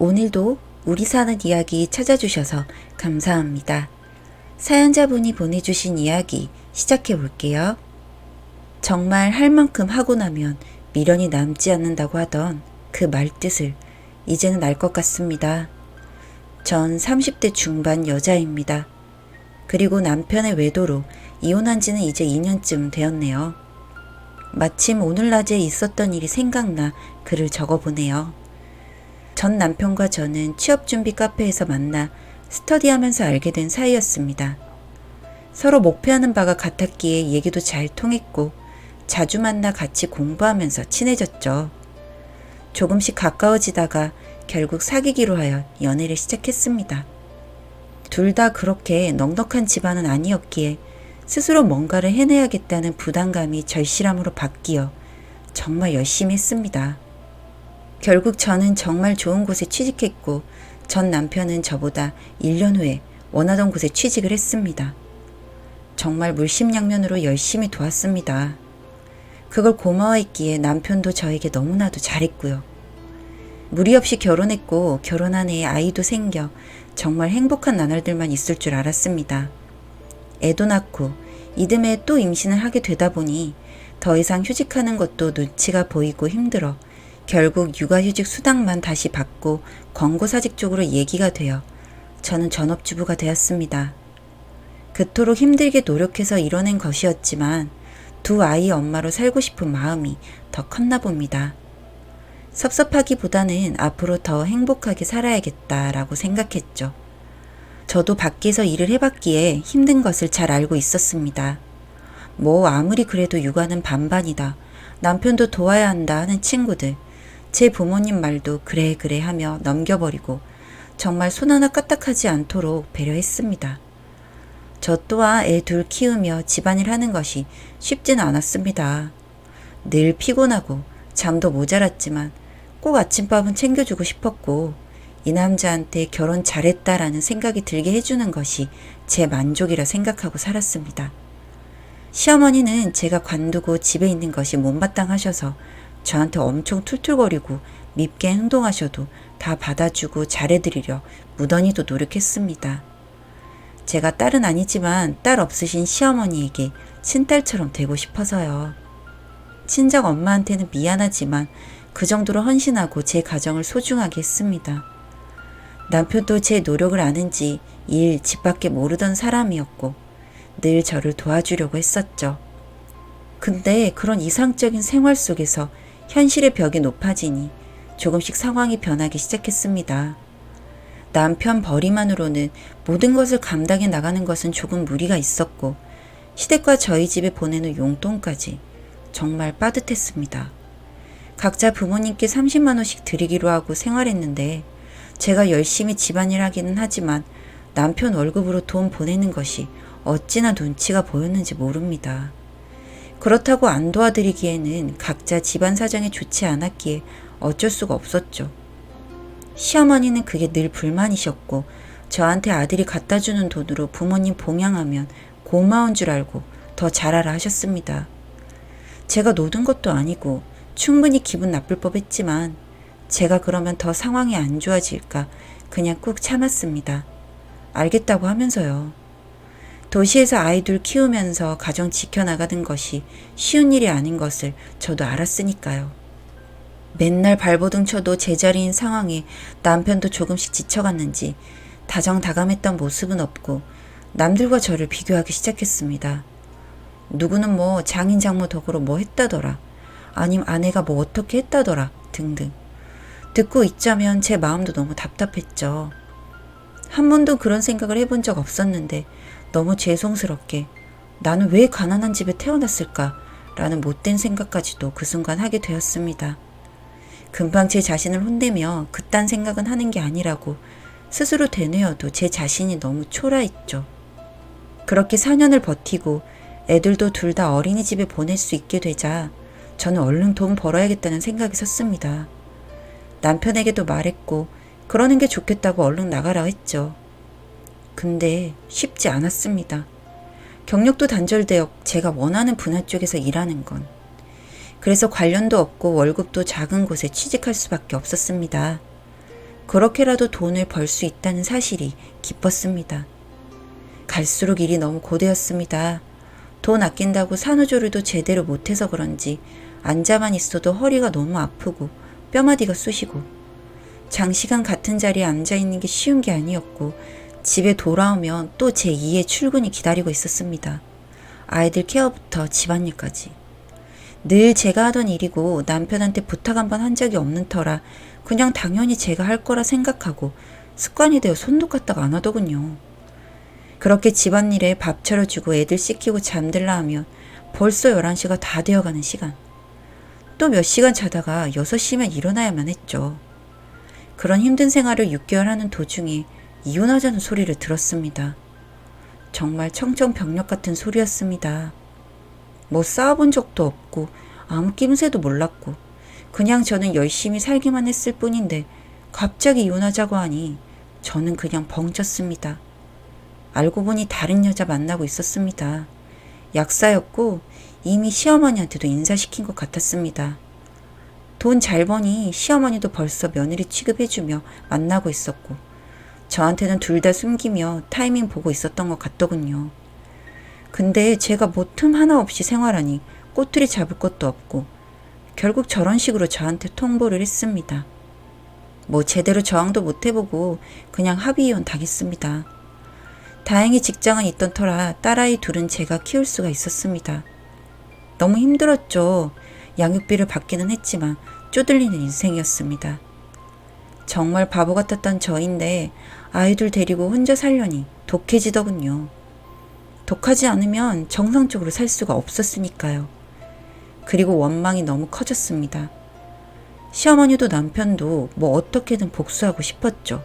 오늘도 우리 사는 이야기 찾아주셔서 감사합니다. 사연자분이 보내주신 이야기 시작해 볼게요. 정말 할 만큼 하고 나면 미련이 남지 않는다고 하던 그 말뜻을 이제는 알 것 같습니다. 전 30대 중반 여자입니다. 그리고 남편의 외도로 이혼한 지는 이제 2년쯤 되었네요. 마침 오늘 낮에 있었던 일이 생각나 글을 적어보네요. 전 남편과 저는 취업준비 카페에서 만나 스터디하면서 알게 된 사이였습니다. 서로 목표하는 바가 같았기에 얘기도 잘 통했고 자주 만나 같이 공부하면서 친해졌죠. 조금씩 가까워지다가 결국 사귀기로 하여 연애를 시작했습니다. 둘 다 그렇게 넉넉한 집안은 아니었기에 스스로 뭔가를 해내야겠다는 부담감이 절실함으로 바뀌어 정말 열심히 했습니다. 결국 저는 정말 좋은 곳에 취직했고 전 남편은 저보다 1년 후에 원하던 곳에 취직을 했습니다. 정말 물심양면으로 열심히 도왔습니다. 그걸 고마워했기에 남편도 저에게 너무나도 잘했고요. 무리 없이 결혼했고 결혼한 해에 아이도 생겨 정말 행복한 나날들만 있을 줄 알았습니다. 애도 낳고 이듬해 또 임신을 하게 되다 보니 더 이상 휴직하는 것도 눈치가 보이고 힘들어 결국 육아휴직 수당만 다시 받고 권고사직 쪽으로 얘기가 되어 저는 전업주부가 되었습니다. 그토록 힘들게 노력해서 이뤄낸 것이었지만 두 아이의 엄마로 살고 싶은 마음이 더 컸나 봅니다. 섭섭하기보다는 앞으로 더 행복하게 살아야겠다라고 생각했죠. 저도 밖에서 일을 해봤기에 힘든 것을 잘 알고 있었습니다. 뭐 아무리 그래도 육아는 반반이다. 남편도 도와야 한다 하는 친구들. 제 부모님 말도 그래 하며 넘겨버리고 정말 손 하나 까딱하지 않도록 배려했습니다. 저 또한 애 둘 키우며 집안일 하는 것이 쉽지는 않았습니다. 늘 피곤하고 잠도 모자랐지만 꼭 아침밥은 챙겨주고 싶었고 이 남자한테 결혼 잘했다라는 생각이 들게 해주는 것이 제 만족이라 생각하고 살았습니다. 시어머니는 제가 관두고 집에 있는 것이 못마땅하셔서 저한테 엄청 툴툴거리고 밉게 행동하셔도 다 받아주고 잘해드리려 무던히도 노력했습니다. 제가 딸은 아니지만 딸 없으신 시어머니에게 친딸처럼 되고 싶어서요. 친정 엄마한테는 미안하지만 그 정도로 헌신하고 제 가정을 소중하게 했습니다. 남편도 제 노력을 아는지 일, 집 밖에 모르던 사람이었고 늘 저를 도와주려고 했었죠. 근데 그런 이상적인 생활 속에서 현실의 벽이 높아지니 조금씩 상황이 변하기 시작했습니다. 남편 벌이만으로는 모든 것을 감당해 나가는 것은 조금 무리가 있었고 시댁과 저희 집에 보내는 용돈까지 정말 빠듯했습니다. 각자 부모님께 30만 원씩 드리기로 하고 생활했는데 제가 열심히 집안일 하기는 하지만 남편 월급으로 돈 보내는 것이 어찌나 눈치가 보였는지 모릅니다. 그렇다고 안 도와드리기에는 각자 집안 사정이 좋지 않았기에 어쩔 수가 없었죠. 시어머니는 그게 늘 불만이셨고 저한테 아들이 갖다 주는 돈으로 부모님 봉양하면 고마운 줄 알고 더 잘하라 하셨습니다. 제가 노든 것도 아니고 충분히 기분 나쁠 법했지만 제가 그러면 더 상황이 안 좋아질까 그냥 꾹 참았습니다. 알겠다고 하면서요. 도시에서 아이들 키우면서 가정 지켜나가는 것이 쉬운 일이 아닌 것을 저도 알았으니까요. 맨날 발버둥 쳐도 제자리인 상황에 남편도 조금씩 지쳐갔는지 다정다감했던 모습은 없고 남들과 저를 비교하기 시작했습니다. 누구는 뭐 장인 장모 덕으로 뭐 했다더라. 아님 아내가 뭐 어떻게 했다더라 등등. 듣고 있자면 제 마음도 너무 답답했죠. 한 번도 그런 생각을 해본 적 없었는데 너무 죄송스럽게 나는 왜 가난한 집에 태어났을까 라는 못된 생각까지도 그 순간 하게 되었습니다. 금방 제 자신을 혼내며 그딴 생각은 하는 게 아니라고 스스로 되뇌어도 제 자신이 너무 초라했죠. 그렇게 4년을 버티고 애들도 둘 다 어린이집에 보낼 수 있게 되자 저는 얼른 돈 벌어야겠다는 생각이 섰습니다. 남편에게도 말했고 그러는 게 좋겠다고 얼른 나가라 했죠. 근데 쉽지 않았습니다. 경력도 단절되어 제가 원하는 분야 쪽에서 일하는 건. 그래서 관련도 없고 월급도 작은 곳에 취직할 수밖에 없었습니다. 그렇게라도 돈을 벌 수 있다는 사실이 기뻤습니다. 갈수록 일이 너무 고되었습니다. 돈 아낀다고 산후조리도 제대로 못해서 그런지 앉아만 있어도 허리가 너무 아프고 뼈마디가 쑤시고 장시간 같은 자리에 앉아있는 게 쉬운 게 아니었고 집에 돌아오면 또 제2의 출근이 기다리고 있었습니다. 아이들 케어부터 집안일까지. 늘 제가 하던 일이고 남편한테 부탁 한번 한 적이 없는 터라 그냥 당연히 제가 할 거라 생각하고 습관이 되어 손도 까딱 안 하더군요. 그렇게 집안일에 밥 차려주고 애들 씻기고 잠들라 하면 벌써 11시가 다 되어가는 시간. 또 몇 시간 자다가 6시면 일어나야만 했죠. 그런 힘든 생활을 6개월 하는 도중에 이혼하자는 소리를 들었습니다. 정말 청천벽력 같은 소리였습니다. 뭐 싸워본 적도 없고 아무 낌새도 몰랐고 그냥 저는 열심히 살기만 했을 뿐인데 갑자기 이혼하자고 하니 저는 그냥 벙쪘습니다. 알고 보니 다른 여자 만나고 있었습니다. 약사였고 이미 시어머니한테도 인사시킨 것 같았습니다. 돈 잘 버니 시어머니도 벌써 며느리 취급해주며 만나고 있었고 저한테는 둘 다 숨기며 타이밍 보고 있었던 것 같더군요. 근데 제가 뭐 틈 하나 없이 생활하니 꼬투리 잡을 것도 없고 결국 저런 식으로 저한테 통보를 했습니다. 뭐 제대로 저항도 못 해보고 그냥 합의이혼 당했습니다. 다행히 직장은 있던 터라 딸아이 둘은 제가 키울 수가 있었습니다. 너무 힘들었죠. 양육비를 받기는 했지만 쪼들리는 인생이었습니다. 정말 바보 같았던 저인데 아이들 데리고 혼자 살려니 독해지더군요. 독하지 않으면 정상적으로 살 수가 없었으니까요. 그리고 원망이 너무 커졌습니다. 시어머니도 남편도 뭐 어떻게든 복수하고 싶었죠.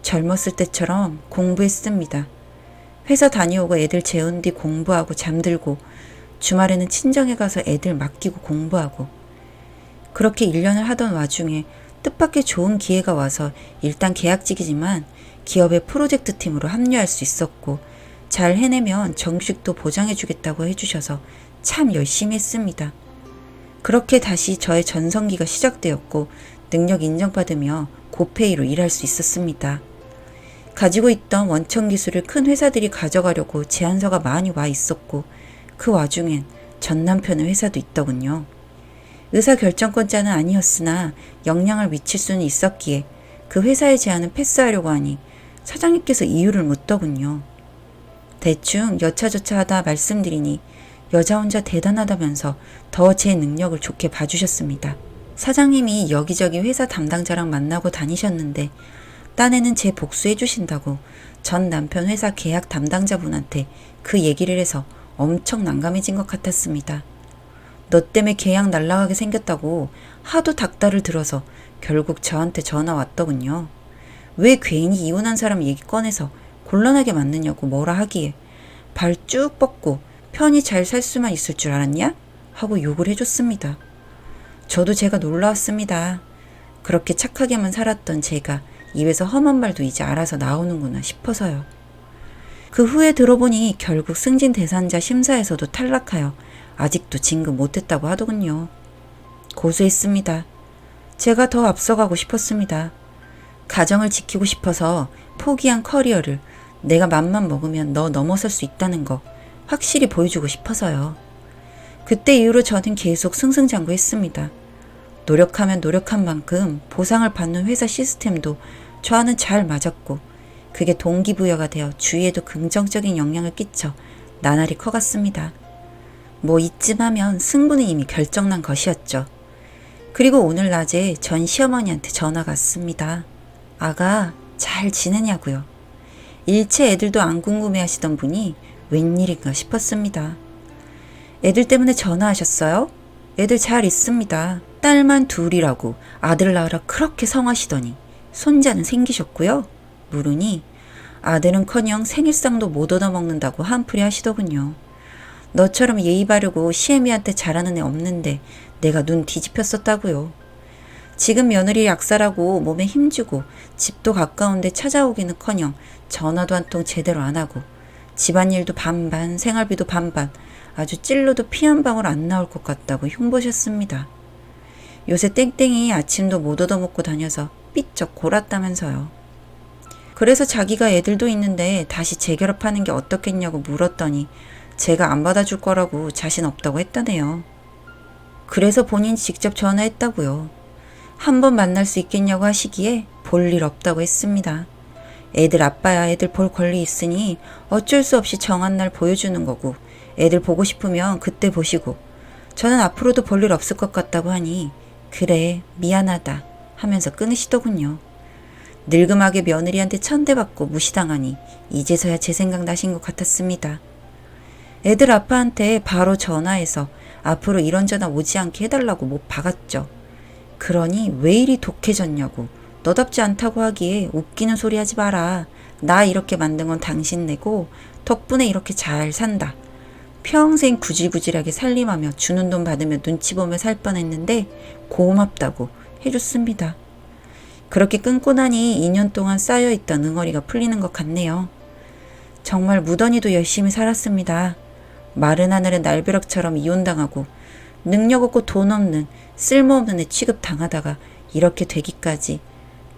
젊었을 때처럼 공부했습니다. 회사 다녀오고 애들 재운 뒤 공부하고 잠들고 주말에는 친정에 가서 애들 맡기고 공부하고 그렇게 1년을 하던 와중에 뜻밖의 좋은 기회가 와서 일단 계약직이지만 기업의 프로젝트 팀으로 합류할 수 있었고 잘 해내면 정식도 보장해주겠다고 해주셔서 참 열심히 했습니다. 그렇게 다시 저의 전성기가 시작되었고 능력 인정받으며 고페이로 일할 수 있었습니다. 가지고 있던 원천 기술을 큰 회사들이 가져가려고 제안서가 많이 와 있었고 그 와중엔 전 남편의 회사도 있더군요. 의사결정권자는 아니었으나 역량을 미칠 수는 있었기에 그 회사의 제안은 패스하려고 하니 사장님께서 이유를 묻더군요. 대충 여차저차 하다 말씀드리니 여자 혼자 대단하다면서 더 제 능력을 좋게 봐주셨습니다. 사장님이 여기저기 회사 담당자랑 만나고 다니셨는데 딴에는 제 복수해 주신다고 전 남편 회사 계약 담당자분한테 그 얘기를 해서 엄청 난감해진 것 같았습니다. 너 때문에 계약 날라가게 생겼다고 하도 닥달을 들어서 결국 저한테 전화 왔더군요. 왜 괜히 이혼한 사람 얘기 꺼내서 곤란하게 만드냐고 뭐라 하기에 발 쭉 뻗고 편히 잘 살 수만 있을 줄 알았냐? 하고 욕을 해줬습니다. 저도 제가 놀라웠습니다. 그렇게 착하게만 살았던 제가 입에서 험한 말도 이제 알아서 나오는구나 싶어서요. 그 후에 들어보니 결국 승진대상자 심사에서도 탈락하여 아직도 진급 못했다고 하더군요. 고소했습니다. 제가 더 앞서가고 싶었습니다. 가정을 지키고 싶어서 포기한 커리어를 내가 맘만 먹으면 너 넘어설 수 있다는 거 확실히 보여주고 싶어서요. 그때 이후로 저는 계속 승승장구했습니다. 노력하면 노력한 만큼 보상을 받는 회사 시스템도 저와는 잘 맞았고 그게 동기부여가 되어 주위에도 긍정적인 영향을 끼쳐 나날이 커갔습니다. 뭐 이쯤 하면 승부는 이미 결정난 것이었죠. 그리고 오늘 낮에 전 시어머니한테 전화가 왔습니다. 아가 잘 지내냐고요. 일체 애들도 안 궁금해하시던 분이 웬일인가 싶었습니다. 애들 때문에 전화하셨어요? 애들 잘 있습니다. 딸만 둘이라고 아들 낳으라 그렇게 성하시더니 손자는 생기셨고요. 물으니 아들은커녕 생일상도 못 얻어먹는다고 한풀이 하시더군요. 너처럼 예의 바르고 시애미한테 잘하는 애 없는데 내가 눈 뒤집혔었다고요. 지금 며느리 약사라고 몸에 힘주고 집도 가까운데 찾아오기는커녕 전화도 한 통 제대로 안 하고 집안일도 반반 생활비도 반반 아주 찔러도 피 한 방울 안 나올 것 같다고 흉보셨습니다. 요새 땡땡이 아침도 못 얻어먹고 다녀서 삐쩍 골았다면서요. 그래서 자기가 애들도 있는데 다시 재결합하는 게 어떻겠냐고 물었더니 제가 안 받아줄 거라고 자신 없다고 했다네요. 그래서 본인이 직접 전화했다고요. 한번 만날 수 있겠냐고 하시기에 볼 일 없다고 했습니다. 애들 아빠야 애들 볼 권리 있으니 어쩔 수 없이 정한 날 보여주는 거고 애들 보고 싶으면 그때 보시고 저는 앞으로도 볼 일 없을 것 같다고 하니 그래 미안하다 하면서 끊으시더군요. 늙음하게 며느리한테 천대받고 무시당하니 이제서야 제 생각 나신 것 같았습니다. 애들 아빠한테 바로 전화해서 앞으로 이런 전화 오지 않게 해달라고 못 박았죠. 그러니 왜 이리 독해졌냐고 너답지 않다고 하기에 웃기는 소리 하지 마라. 나 이렇게 만든 건 당신 내고 덕분에 이렇게 잘 산다. 평생 구질구질하게 살림하며 주는 돈 받으며 눈치 보며 살 뻔했는데 고맙다고 해줬습니다. 그렇게 끊고 나니 2년 동안 쌓여있던 응어리가 풀리는 것 같네요. 정말 무던히도 열심히 살았습니다. 마른 하늘의 날벼락처럼 이혼당하고 능력 없고 돈 없는 쓸모없는 애 취급당하다가 이렇게 되기까지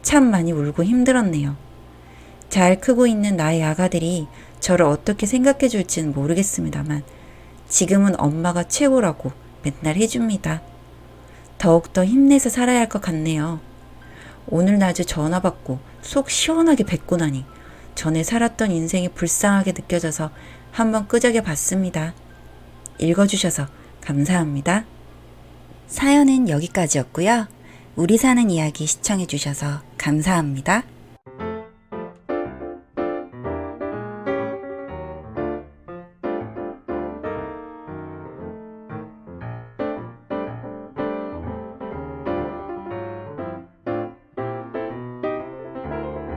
참 많이 울고 힘들었네요. 잘 크고 있는 나의 아가들이 저를 어떻게 생각해 줄지는 모르겠습니다만 지금은 엄마가 최고라고 맨날 해줍니다. 더욱더 힘내서 살아야 할 것 같네요. 오늘 낮에 전화 받고 속 시원하게 뱉고 나니 전에 살았던 인생이 불쌍하게 느껴져서 한번 끄적여 봤습니다. 읽어주셔서 감사합니다. 사연은 여기까지였고요. 우리 사는 이야기 시청해주셔서 감사합니다.